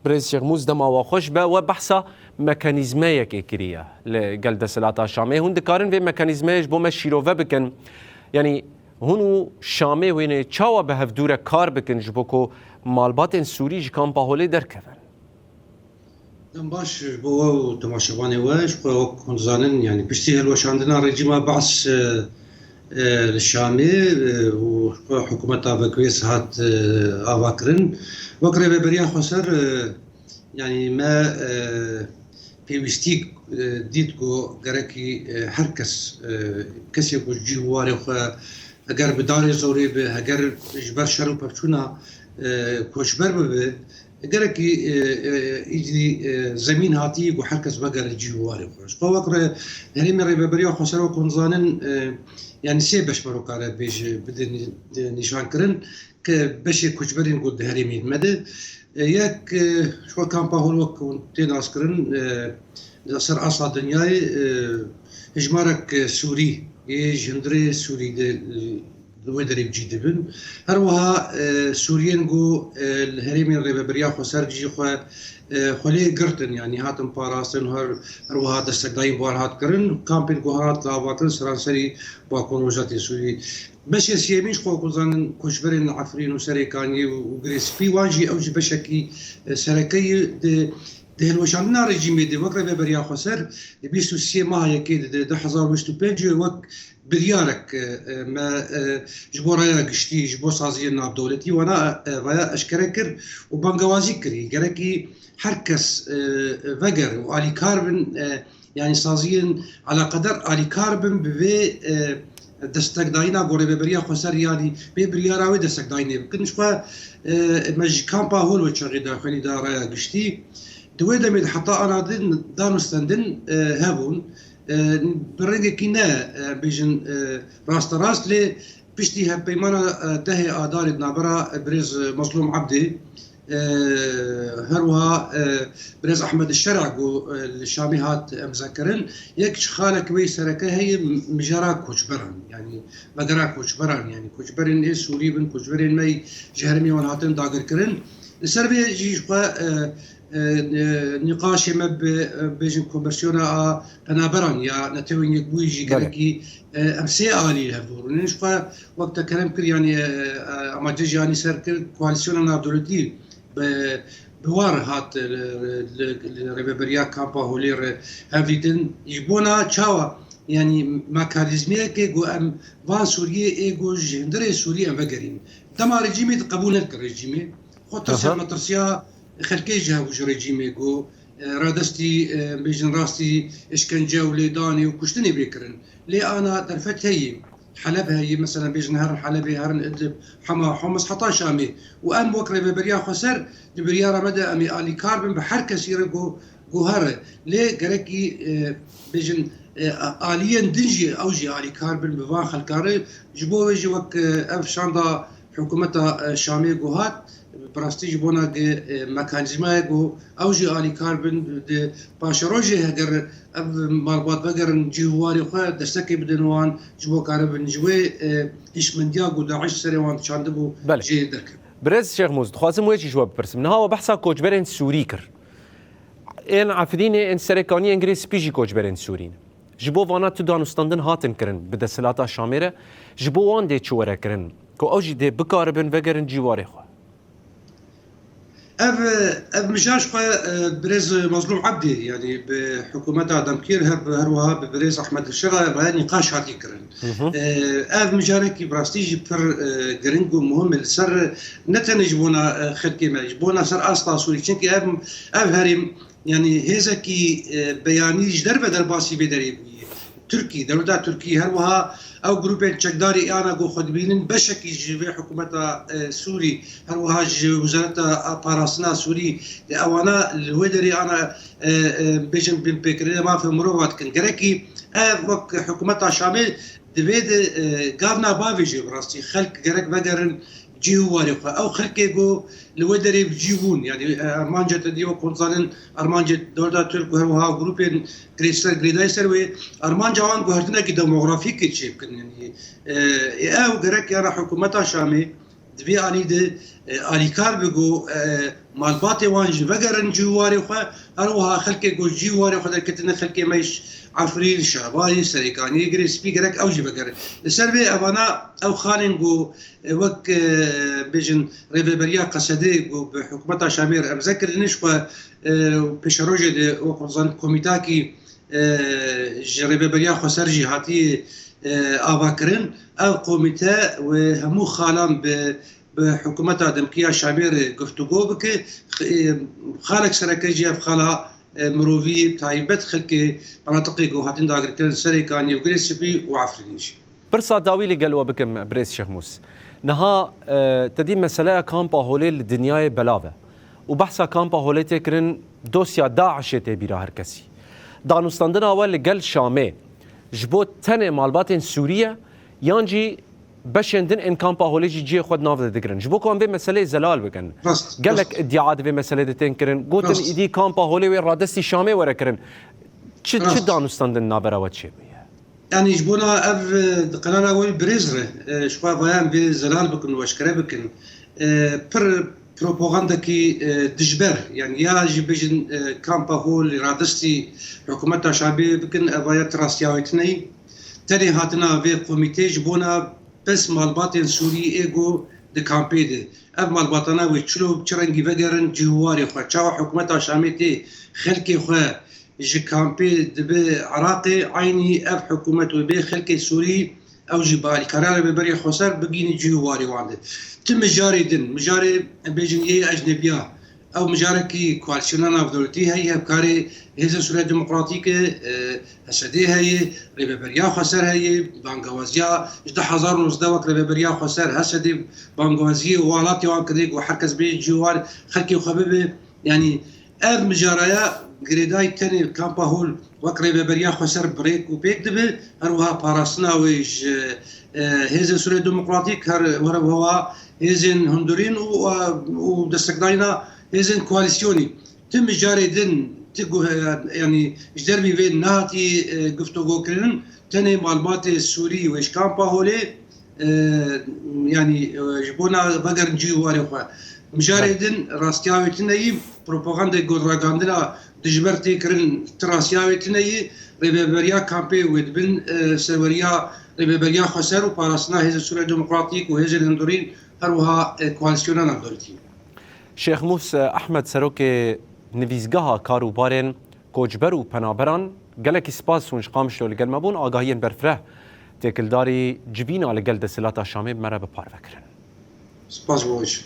بريز شيخ دما وخوش با وبحثا ميكانيزمايك إكرية لقل دسلاتا شامي هون دكارن في ميكانيزمايش بوما شيروفا بكن يعني هونو شامي وين تشاوا بهفدورة كار بكن جبوكو مالباتن سوري جكان باهولي دركفن باش بو تماشباني واش كون زانن يعني بشتي هلوش عندنا رجيم بعث الشامي وحكومتها بكويس هات افاكرن وقريب بريا خسر يعني ما في وستيك ديتكو غركي هركس كسي كو جواري خو اگر بداري زوري به اگر جبر شرو بچونا کوشبر به اگر کی يجي زمين هاتي وحركز بقر جواري خوش قوقر هريم ري بريا خسر وكون زانن يعني سيبش مروكاره بيج بدن نشان كرن كبش كوشبرين قد هريمين مدى ياك شو كان باهول وكنتين عسكرن سر اصلا دنياي اجمارك سوري جندري سوري دويدري بجي دبن هروها سوريين جو الهريمين ريبا بريا خو سرجي خو خلي قرتن يعني هاتم باراسن هروها دستقداي بوار هات كرن كامبين جو هات لاباتن سرانسري باكون وجاتي سوري باش يسيميش خو كوزان كوشبرين عفرين وسريكاني وغريس في واجي اوجي بشكي سركي دهلوشاننا رجيمي دي وقت بريا خسر بيستو سي ما يكيد ده حزار وشتو بيجي وقت بريارك ما جبورايا قشتي جبو سازينا بدولتي وانا ويا اشكركر وبنغوازي كري جركي حركس فجر وعلي كاربن يعني سازين على قدر علي كاربن بفي دستك داينا غوري بريا خسر يعني برياراوي دستك داينه كنش خو مج كامبا هول وتشغي داخلي دارايا قشتي دويدا ميد حتى انا دانو ستاندن هابون برنجي كينا بيجن راست لي بيشتي هبيمانا دهي اداري نابرا بريز مظلوم عبدي هروها بريز احمد الشرع الشامي هات مذكرن يك شخاله كويس سركه هي مجرا كوشبران يعني مجرا كوشبران يعني كوشبرين ايه سوري بن كوشبرين مي جهرمي وهاتن داغر كرن السربيه جي نقاش ما بيجن كومبرسيونا بنابران يا نتوين يقويجي كركي امسي الي هذور نشقى وقت كلام كل يعني اما جي يعني سر كواليسيون نابدولتي بوار هات الريبريا كامبا هولير هافيدن يبونا تشاوا يعني ميكانيزميه كيغو ام فان سوريا ايغو جندري سوريا مغرين تما ريجيمي قبول الريجيمي خطر مترسيا خلكي جاوج ريجيمي جو رادستي بيجن راستي اشكنجا وليداني وكشتني بيكرن لي انا درفت هي حلب هي مثلا بيجن هر حلبي هر ادلب حما حمص حتى شامي وام وكر بريا خسر بريا مدى امي الي كاربن بحركه سيره جو هر لي غركي بيجن اليا دنجي اوجي الي كاربن بفان خلكاري جبو وجي وك اف شاندا حكومتها شامي جوهات براستيج بونا ميكانيزما جو اوجي الي كاربن دي باشروجي هجر مالبات بقر جواري خو دستكي بدنوان جبو كاربن جوي ايش من دياغو داعش سريوان شاندبو جي درك بريز شيخ موز خاصم ويجي جواب برسم نها وبحثا كوجبرين سوريكر ان عفديني ان سريكاني انجليز بيجي كوجبرين سورين جبو وانا تدانستاندن هاتن كرن بدسلاتا شاميره جبو وان دي تشورا كرن كو اوجي دي بكاربن وقرن جواري خو اف مجاش بريز مظلوم عبدي يعني بحكومتها دمكير هروها ببريز احمد الشغا نقاش هاتي كرن اف مجاركي براستيجي بر جرينجو مهم السر نتنجبونا خلكي ما يجبونا سر اصلا سوري چنكي اف هريم يعني هزكي بياني جدر بدر باسي بدري تركي دولة تركي هروها او جروبين تشكداري انا جو خدبينن بشكي جي حكومتها سوري هروها وزارة باراسنا سوري اوانا الودري انا بيجن بين بكري ما في مروات كان جركي وك حكومتها شامل دبيد قابنا بافيجي براستي خلق جرك بقرن جيواري او خلقي جو الودري بجيبون يعني ارمانجه ديو كونزالن ارمانجه دولة ترك وها جروبين كريستال جريدايسر و ارمانجه وان جهرتنا كي ديموغرافيك تشيب يعني او جرك يا حكومتها شامي دبي اني د اليكار بگو مالبات وان جبگرن جواري خو اروها خلك جو جواري خو كتن خلك مش عفرين شعباني سريكاني جري سبيكرك او جبگر السربي ابانا او خانن جو وك بيجن ريفيبريا قصدي جو بحكومه شامير ابذكر نشخ بشروجه وقزان كوميتاكي ريفيبريا خسر جهاتي افاكرن او كوميتا وهمو خالم بحكومه دمكيه شامير گفتگو بك خالك سركجي خلا مروفي تايبت خلك مناطق جوهاتين داغرتن سريكاني وغريسبي وعفرينيش برصا داوي اللي قالوا بكم بريس شيخ موس نها تدي مسألة كامبا هولي الدنيا بلاوة وبحثا كامبا هولي تكرن دوسيا داعش تبيرا هركسي دانوستاندنا اول قال شامي جبوت تنه مالباتين سوريا يانجي بشندن ان كامبا هولي جي خد نافذ دكرن جبوكو ام مسألة زلال بكن قال لك ادعاءات في مسألة تنكرن قلت ايدي كامبا هولي وين رادستي شامي ورا كرن شو دانوستاندن نابرا واتشي يعني جبونا اف قناه اول بريزر شفا فيان في زلال بكن واشكره بكن بر بروباغندا كي دجبر يعني يا جيبجن كامبا هول رادستي حكومه شعبيه بكن افايات راسياويتني تاني هاتنا في كوميتي جبونا بس مالباتين سوري ايجو دي كامبيدي اف مالباتنا ويتشلو بچرنگي وگرن جواري خو چاو حكومه شاميتي خلكي خو جي كامبي دبي عراقي عيني اف حكومه وبي خلكي سوري او جبالي قرار ببري خسر بقيني جواري وعنده تم مجاري بيجنيه اجنبيه او مجاركي كواليسيونانا بدولتي هي بكاري هيزن سوريا ديمقراطيكه هسدي هي ريبريا خسر هي بانغوازيا 10000 نوزدوك ريبريا خسر هسدي بانغوازي والاتي وان كديك وحركز بي جوار خلكي وخبيبه يعني اب مجاريا جريداي تاني كامبا هول وكري ببريا خسر بريك وبيك دبي هروها باراسنا ويج هيزن سوريا ديمقراطيك هو هيزن هندورين ودستقداينا هيزن كواليسيوني تم جاريدن تقو يعني جدربي بين نهاتي گفتگو كرن تاني معلومات السوري ويش كامبا هولي يعني جبونا بقر جيواري خوا مجاردن راستياوي تناي بروباغندا غوراغاندنا دجبرتي كرن تراسياوي تناي ريبريا كامبي ودبن سوريا ريبريا خسر وباراسنا هيز سوريا ديمقراطيك وهيز الهندورين هروها كواليسيونانا دولتي شيخ موسى احمد سروكي نویزگاه کاروبارن کوچبر و پنابران گلک سپاس ونش قامشلو لگل مبون آگاهین برفره تکلداری جبینا لگل دسلات شامی مرا به پار وکرن سپاس بوش